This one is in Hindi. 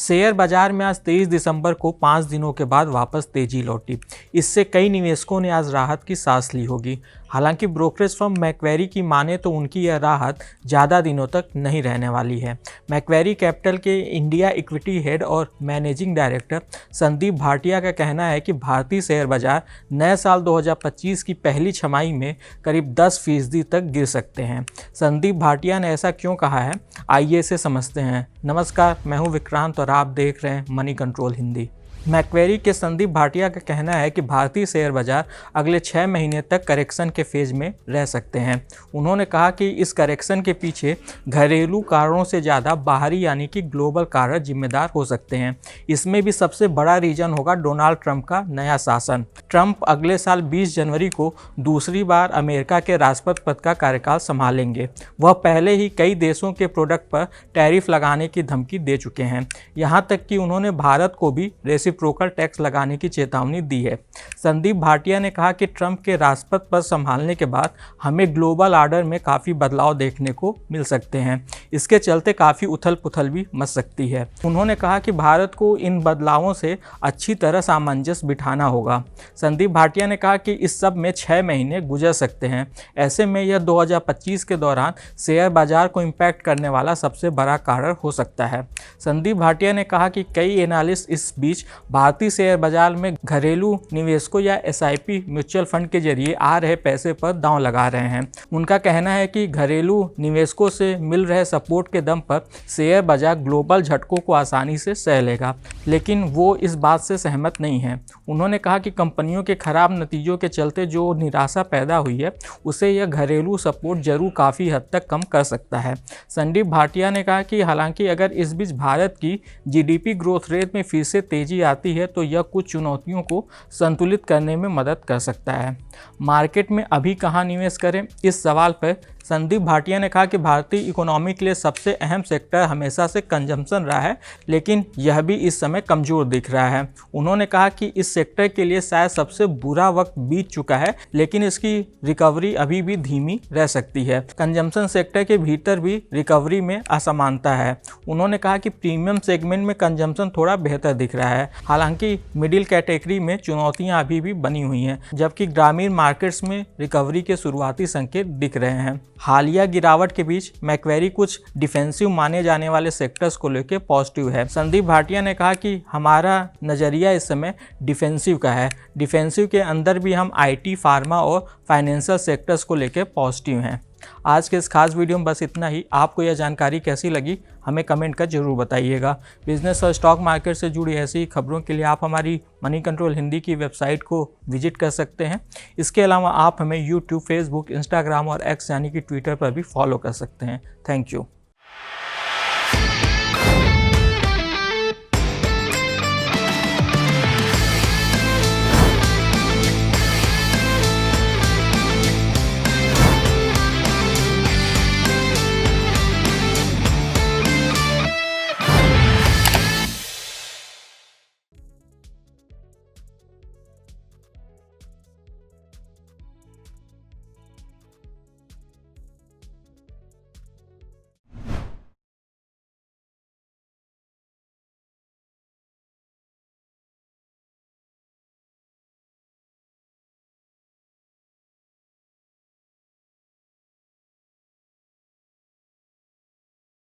शेयर बाजार में आज 23 दिसंबर को 5 दिनों के बाद वापस तेजी लौटी। इससे कई निवेशकों ने आज राहत की सांस ली होगी। हालांकि ब्रोकरेज फर्म मैक्वेरी की माने तो उनकी यह राहत ज़्यादा दिनों तक नहीं रहने वाली है। मैक्वेरी कैपिटल के इंडिया इक्विटी हेड और मैनेजिंग डायरेक्टर संदीप भाटिया का कहना है कि भारतीय शेयर बाजार नए साल 2025 की पहली छमाही में करीब 10% तक गिर सकते हैं। संदीप भाटिया ने ऐसा क्यों कहा है, आइए इसे समझते हैं। नमस्कार, मैं हूं विक्रांत और आप देख रहे हैं मनी कंट्रोल हिंदी। मैक्वेरी के संदीप भाटिया का कहना है कि भारतीय शेयर बाजार अगले 6 महीने तक करेक्शन के फेज में रह सकते हैं। उन्होंने कहा कि इस करेक्शन के पीछे घरेलू कारणों से ज़्यादा बाहरी यानी कि ग्लोबल कारण जिम्मेदार हो सकते हैं। इसमें भी सबसे बड़ा रीजन होगा डोनाल्ड ट्रंप का नया शासन। ट्रंप अगले साल 20 जनवरी को दूसरी बार अमेरिका के राष्ट्रपति पद का कार्यकाल संभालेंगे। वह पहले ही कई देशों के प्रोडक्ट पर टैरिफ लगाने की धमकी दे चुके हैं। यहाँ तक कि उन्होंने भारत को भी रेसिप्रोकल टैक्स लगाने की चेतावनी दी है। संदीप भाटिया ने कहा कि ट्रंप के राष्ट्रपति पद संभालने के बाद हमें ग्लोबल ऑर्डर में काफ़ी बदलाव देखने को मिल सकते हैं। इसके चलते काफ़ी उथल पुथल भी मच सकती है। उन्होंने कहा कि भारत को इन बदलावों से अच्छी तरह सामंजस्य बिठाना होगा। संदीप भाटिया ने कहा कि इस सब में 6 महीने गुजर सकते हैं। ऐसे में यह 2025 के दौरान शेयर बाजार को इम्पैक्ट करने वाला सबसे बड़ा कारण हो सकता है। संदीप भाटिया ने कहा कि कई एनालिस्ट इस बीच भारतीय शेयर बाजार में घरेलू निवेशकों या SIP म्यूचुअल फंड के जरिए आ रहे पैसे पर दांव लगा रहे हैं। उनका कहना है कि घरेलू निवेशकों से मिल रहे सपोर्ट के दम पर शेयर बाजार ग्लोबल झटकों को आसानी से सह लेगा, लेकिन वो इस बात से सहमत नहीं है। उन्होंने कहा कि कंपनियों के खराब नतीजों के चलते जो निराशा पैदा हुई है उसे यह घरेलू सपोर्ट जरूर काफ़ी हद तक कम कर सकता है। संदीप भाटिया ने कहा कि हालांकि अगर इस बीच भारत की GDP ग्रोथ रेट में फिर से तेजी आती है तो यह कुछ चुनौतियों को संतुलित करने में मदद कर सकता है। मार्केट में अभी कहाँ निवेश करें, इस सवाल पर संदीप भाटिया ने कहा कि भारतीय इकोनॉमी के लिए सबसे अहम सेक्टर हमेशा से कंजम्पशन रहा है, लेकिन यह भी इस समय कमज़ोर दिख रहा है। उन्होंने कहा कि इस सेक्टर के लिए शायद सबसे बुरा वक्त बीत चुका है, लेकिन इसकी रिकवरी अभी भी धीमी रह सकती है। कंजम्पशन सेक्टर के भीतर भी रिकवरी में असमानता है। उन्होंने कहा कि प्रीमियम सेगमेंट में कंजम्पशन थोड़ा बेहतर दिख रहा है, हालांकि मिडिल कैटेगरी में चुनौतियां अभी भी बनी हुई हैं, जबकि ग्रामीण मार्केट्स में रिकवरी के शुरुआती संकेत दिख रहे हैं। हालिया गिरावट के बीच मैक्वेरी कुछ डिफेंसिव माने जाने वाले सेक्टर्स को लेकर पॉजिटिव है। संदीप भाटिया ने कहा कि हमारा नज़रिया इस समय डिफेंसिव का है। डिफेंसिव के अंदर भी हम IT, फार्मा और फाइनेंशियल सेक्टर्स को लेकर पॉजिटिव हैं। आज के इस खास वीडियो में बस इतना ही। आपको यह जानकारी कैसी लगी हमें कमेंट कर जरूर बताइएगा। बिजनेस और स्टॉक मार्केट से जुड़ी ऐसी ही खबरों के लिए आप हमारी मनी कंट्रोल हिंदी की वेबसाइट को विजिट कर सकते हैं। इसके अलावा आप हमें YouTube, Facebook, Instagram और X यानी कि ट्विटर पर भी फॉलो कर सकते हैं। Thank you.